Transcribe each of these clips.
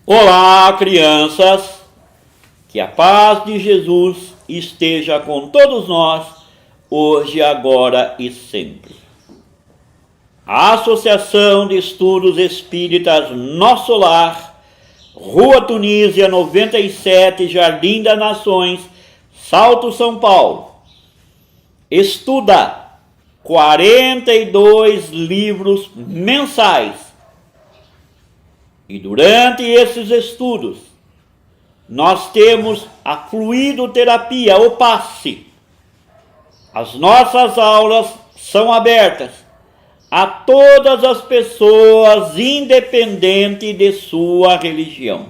Olá, crianças! Que a paz de Jesus esteja com todos nós, hoje, agora e sempre. A Associação de Estudos Espíritas Nosso Lar, Rua Tunísia 97, Jardim das Nações, Salto, São Paulo, estuda 42 livros mensais. E durante esses estudos, nós temos a fluidoterapia, o passe. As nossas aulas são abertas a todas as pessoas, independente de sua religião.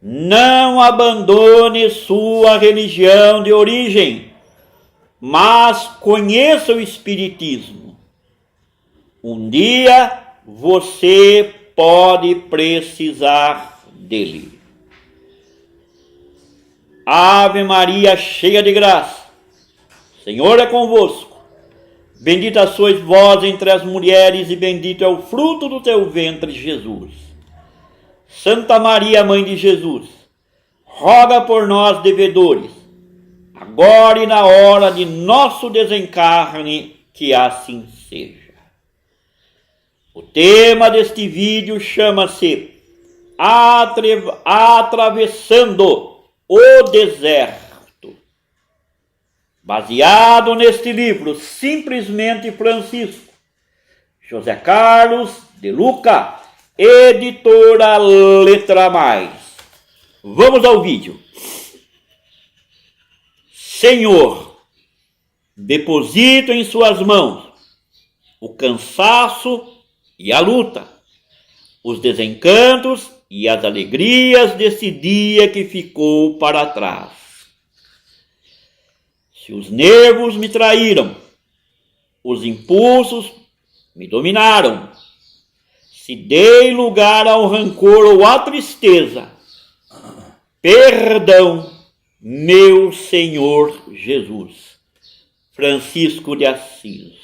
Não abandone sua religião de origem, mas conheça o Espiritismo. Um dia você pode precisar dele. Ave Maria, cheia de graça, o Senhor é convosco. Bendita sois vós entre as mulheres, e bendito é o fruto do teu ventre, Jesus. Santa Maria, Mãe de Jesus, roga por nós, devedores, agora e na hora de nosso desencarne, que assim seja. O tema deste vídeo chama-se Atravessando o Deserto. Baseado neste livro, Simplesmente Francisco, José Carlos de Luca, editora Letra Mais. Vamos ao vídeo. Senhor, deposito em suas mãos o cansaço e a luta, os desencantos e as alegrias desse dia que ficou para trás. Se os nervos me traíram, os impulsos me dominaram, se dei lugar ao rancor ou à tristeza, perdão, meu Senhor Jesus. Francisco de Assis.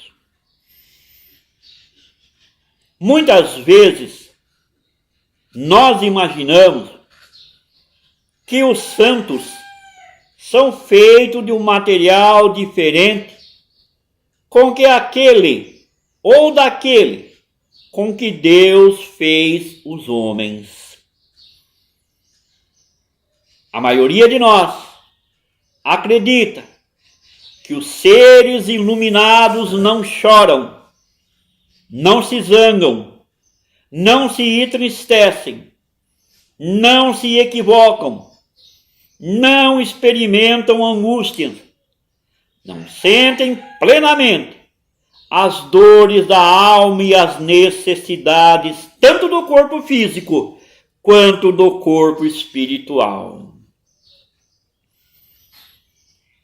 Muitas vezes nós imaginamos que os santos são feitos de um material diferente com que aquele ou daquele com que Deus fez os homens. A maioria de nós acredita que os seres iluminados não choram, não se zangam, não se entristecem, não se equivocam, não experimentam angústias, não sentem plenamente as dores da alma e as necessidades tanto do corpo físico quanto do corpo espiritual.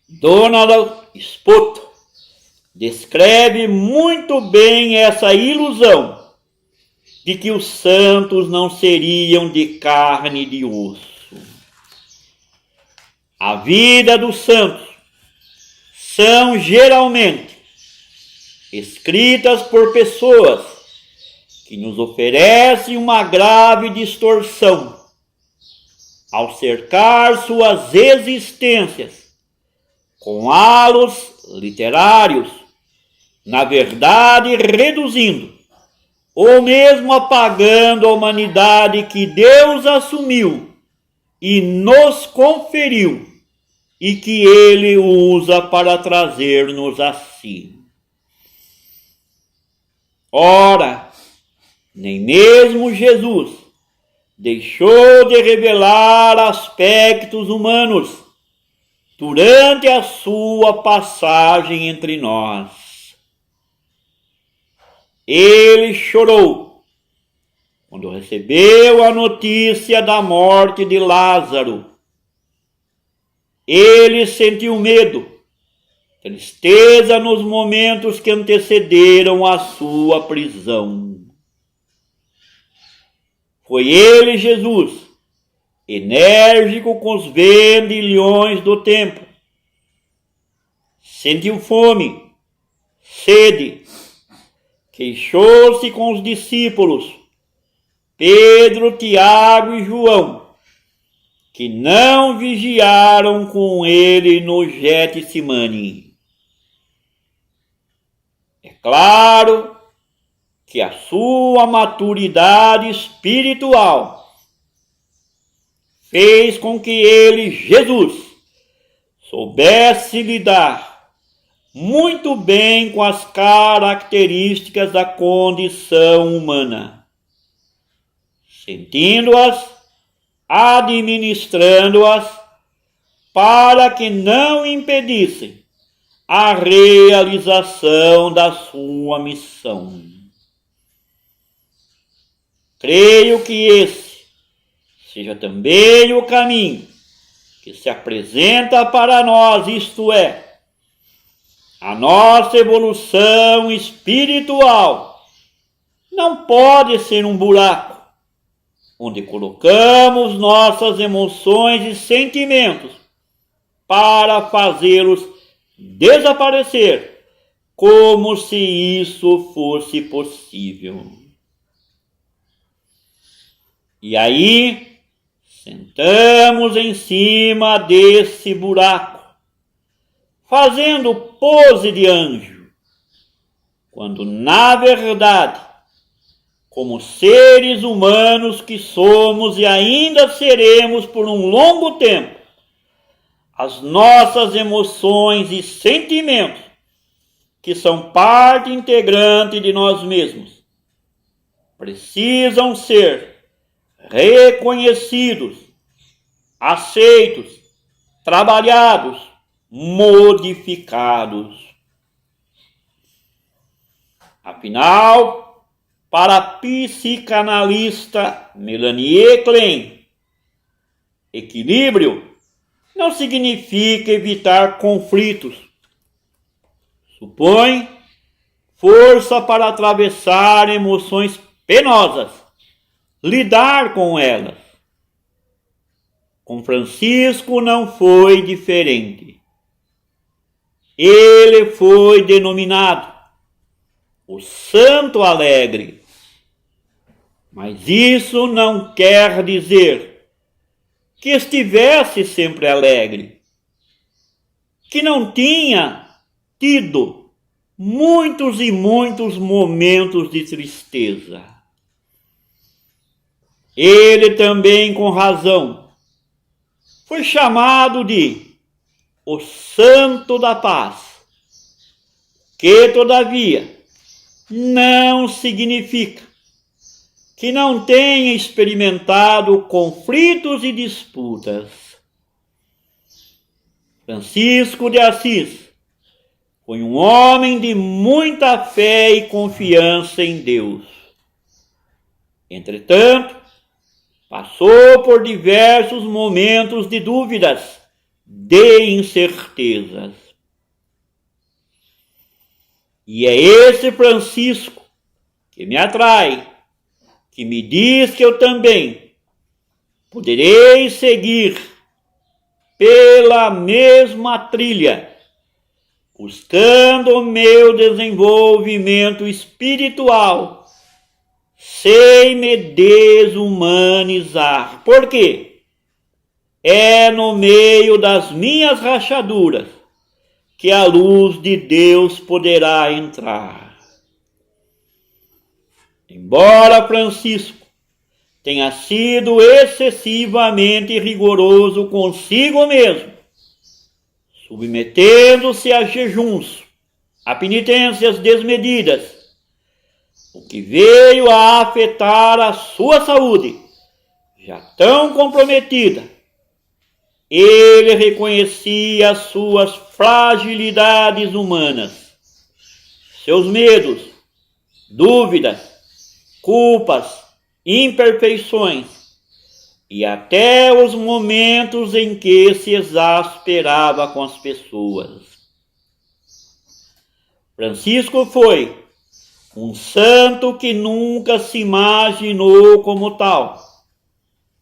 Donald Spoto descreve muito bem essa ilusão de que os santos não seriam de carne e de osso. A vida dos santos são geralmente escritas por pessoas que nos oferecem uma grave distorção ao cercar suas existências com halos literários, na verdade reduzindo ou mesmo apagando a humanidade que Deus assumiu e nos conferiu e que Ele usa para trazer-nos a si. Ora, nem mesmo Jesus deixou de revelar aspectos humanos durante a sua passagem entre nós. Ele chorou quando recebeu a notícia da morte de Lázaro. Ele sentiu medo, tristeza nos momentos que antecederam a sua prisão. Foi ele, Jesus, enérgico com os vendilhões do tempo. Sentiu fome, sede, queixou-se com os discípulos, Pedro, Tiago e João, que não vigiaram com ele no Getsemane. É claro que a sua maturidade espiritual fez com que ele, Jesus, soubesse lidar muito bem com as características da condição humana, sentindo-as, administrando-as, para que não impedissem a realização da sua missão. Creio que esse seja também o caminho que se apresenta para nós, isto é, a nossa evolução espiritual não pode ser um buraco onde colocamos nossas emoções e sentimentos para fazê-los desaparecer, como se isso fosse possível. E aí, sentamos em cima desse buraco, fazendo pose de anjo, quando na verdade, como seres humanos que somos e ainda seremos por um longo tempo, as nossas emoções e sentimentos, que são parte integrante de nós mesmos, precisam ser reconhecidos, aceitos, trabalhados, modificados. Afinal, para a psicanalista Melanie Klein, equilíbrio não significa evitar conflitos. Supõe força para atravessar emoções penosas, lidar com elas. Com Francisco não foi diferente. Ele foi denominado o Santo Alegre. Mas isso não quer dizer que estivesse sempre alegre, que não tinha tido muitos e muitos momentos de tristeza. Ele também, com razão, foi chamado de o Santo da Paz, que, todavia, não significa que não tenha experimentado conflitos e disputas. Francisco de Assis foi um homem de muita fé e confiança em Deus. Entretanto, passou por diversos momentos de dúvidas, de incertezas. E é esse Francisco que me atrai, que me diz que eu também poderei seguir pela mesma trilha, buscando o meu desenvolvimento espiritual, sem me desumanizar. Por quê? É no meio das minhas rachaduras que a luz de Deus poderá entrar. Embora Francisco tenha sido excessivamente rigoroso consigo mesmo, submetendo-se a jejuns, a penitências desmedidas, o que veio a afetar a sua saúde, já tão comprometida, ele reconhecia as suas fragilidades humanas, seus medos, dúvidas, culpas, imperfeições e até os momentos em que se exasperava com as pessoas. Francisco foi um santo que nunca se imaginou como tal.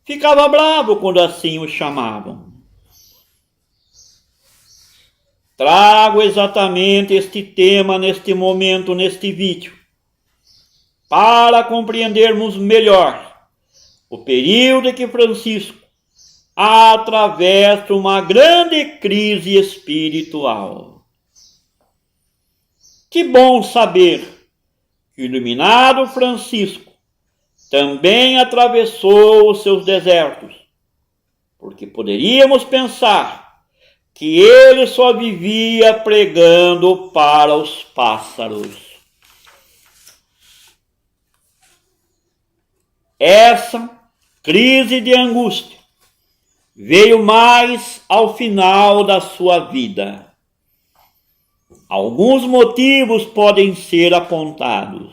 Ficava bravo quando assim o chamavam. Trago exatamente este tema neste momento, neste vídeo, para compreendermos melhor o período em que Francisco atravessa uma grande crise espiritual. Que bom saber que o iluminado Francisco também atravessou os seus desertos, porque poderíamos pensar que ele só vivia pregando para os pássaros. Essa crise de angústia veio mais ao final da sua vida. Alguns motivos podem ser apontados.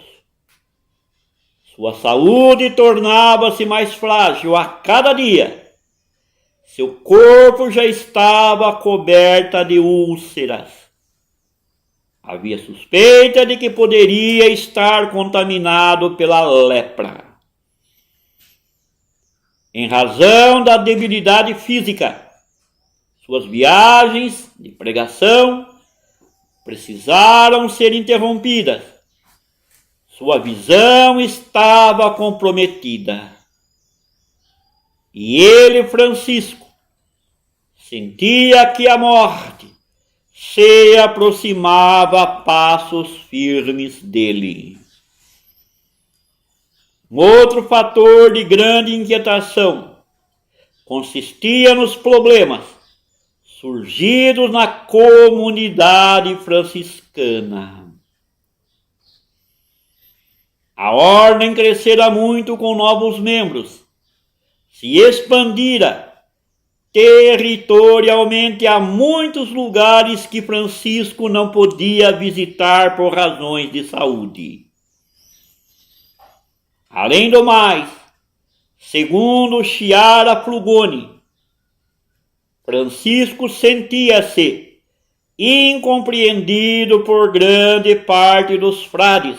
Sua saúde tornava-se mais frágil a cada dia. Seu corpo já estava coberto de úlceras. Havia suspeita de que poderia estar contaminado pela lepra. Em razão da debilidade física, suas viagens de pregação precisaram ser interrompidas. Sua visão estava comprometida. E ele, Francisco, sentia que a morte se aproximava a passos firmes dele. Um outro fator de grande inquietação consistia nos problemas surgidos na comunidade franciscana. A ordem crescera muito com novos membros, se expandira territorialmente a muitos lugares que Francisco não podia visitar por razões de saúde. Além do mais, segundo Chiara Flugoni, Francisco sentia-se incompreendido por grande parte dos frades,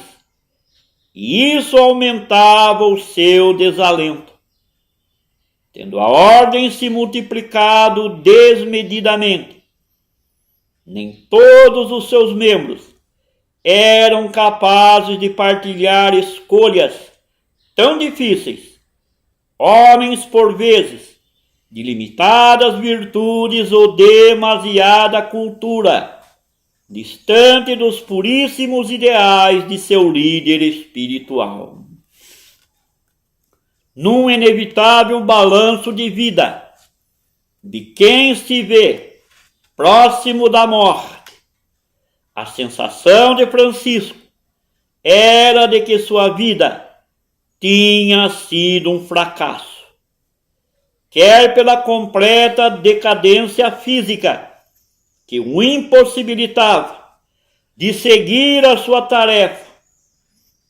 e isso aumentava o seu desalento. Tendo a ordem se multiplicado desmedidamente, nem todos os seus membros eram capazes de partilhar escolhas tão difíceis, homens por vezes de limitadas virtudes ou demasiada cultura, distante dos puríssimos ideais de seu líder espiritual. Num inevitável balanço de vida de quem se vê próximo da morte, a sensação de Francisco era de que sua vida tinha sido um fracasso, quer pela completa decadência física que o impossibilitava de seguir a sua tarefa,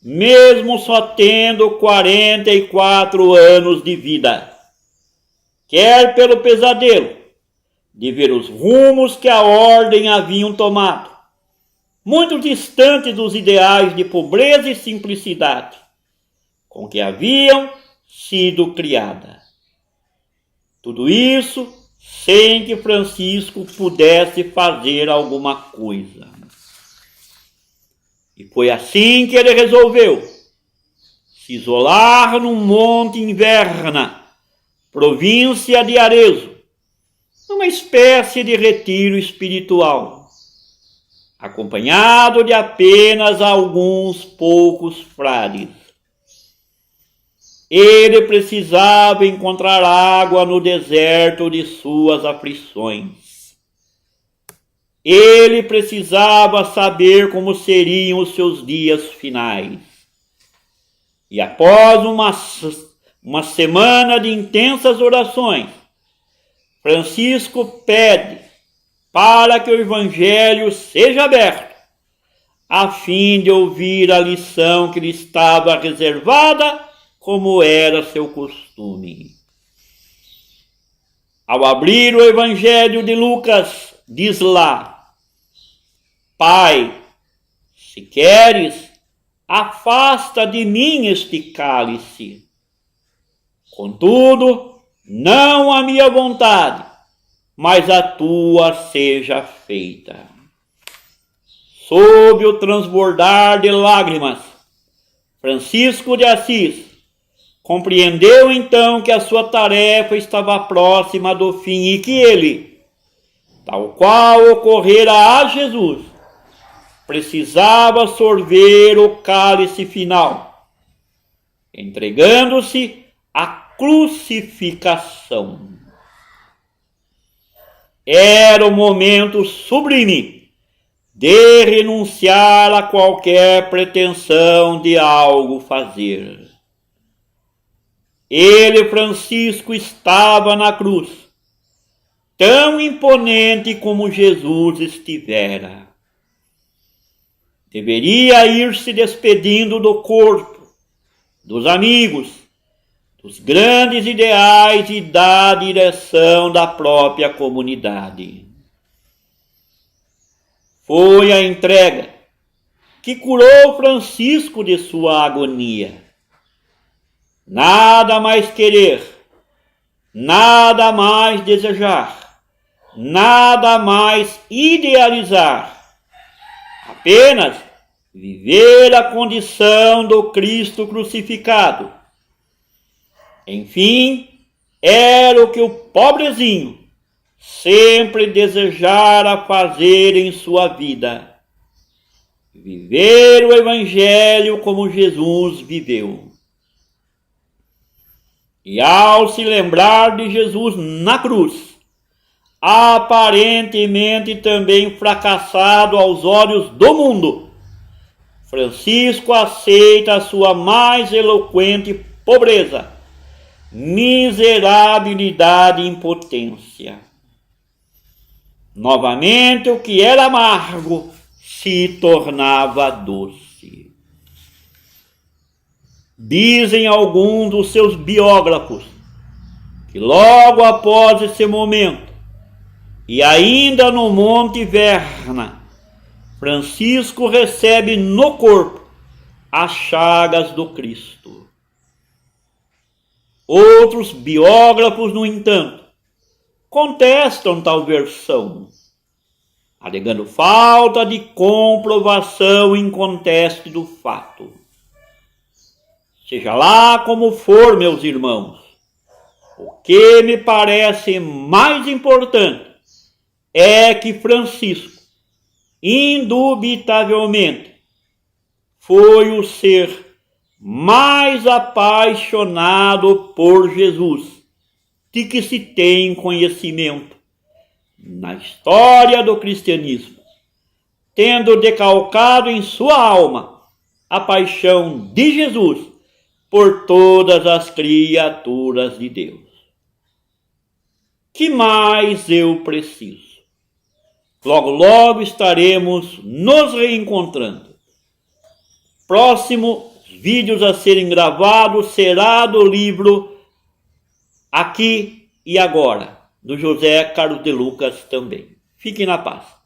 mesmo só tendo 44 anos de vida, quer pelo pesadelo de ver os rumos que a ordem haviam tomado, muito distantes dos ideais de pobreza e simplicidade com que haviam sido criada. Tudo isso sem que Francisco pudesse fazer alguma coisa. E foi assim que ele resolveu se isolar num monte em Verna, província de Arezzo, numa espécie de retiro espiritual, acompanhado de apenas alguns poucos frades. Ele precisava encontrar água no deserto de suas aflições. Ele precisava saber como seriam os seus dias finais. E após uma semana de intensas orações, Francisco pede para que o Evangelho seja aberto, a fim de ouvir a lição que lhe estava reservada, como era seu costume. Ao abrir o Evangelho de Lucas, diz lá: Pai, se queres, afasta de mim este cálice. Contudo, não a minha vontade, mas a tua seja feita. Sob o transbordar de lágrimas, Francisco de Assis Compreendeu então que a sua tarefa estava próxima do fim e que ele, tal qual ocorrera a Jesus, precisava sorver o cálice final, entregando-se à crucificação. Era o momento sublime de renunciar a qualquer pretensão de algo fazer. Ele, Francisco, estava na cruz, tão imponente como Jesus estivera. Deveria ir se despedindo do corpo, dos amigos, dos grandes ideais e da direção da própria comunidade. Foi a entrega que curou Francisco de sua agonia. Nada mais querer, nada mais desejar, nada mais idealizar, apenas viver a condição do Cristo crucificado. Enfim, era o que o pobrezinho sempre desejara fazer em sua vida: viver o Evangelho como Jesus viveu. E ao se lembrar de Jesus na cruz, aparentemente também fracassado aos olhos do mundo, Francisco aceita a sua mais eloquente pobreza, miserabilidade e impotência. Novamente, o que era amargo se tornava doce. Dizem alguns dos seus biógrafos que logo após esse momento, e ainda no Monte Verna, Francisco recebe no corpo as chagas do Cristo. Outros biógrafos, no entanto, contestam tal versão, alegando falta de comprovação inconteste do fato. Seja lá como for, meus irmãos, o que me parece mais importante é que Francisco, indubitavelmente, foi o ser mais apaixonado por Jesus de que se tem conhecimento na história do cristianismo, tendo decalcado em sua alma a paixão de Jesus por todas as criaturas de Deus. Que mais eu preciso? Logo, logo estaremos nos reencontrando. Próximo vídeos a serem gravados será do livro Aqui e Agora, do José Carlos de Lucas também. Fiquem na paz.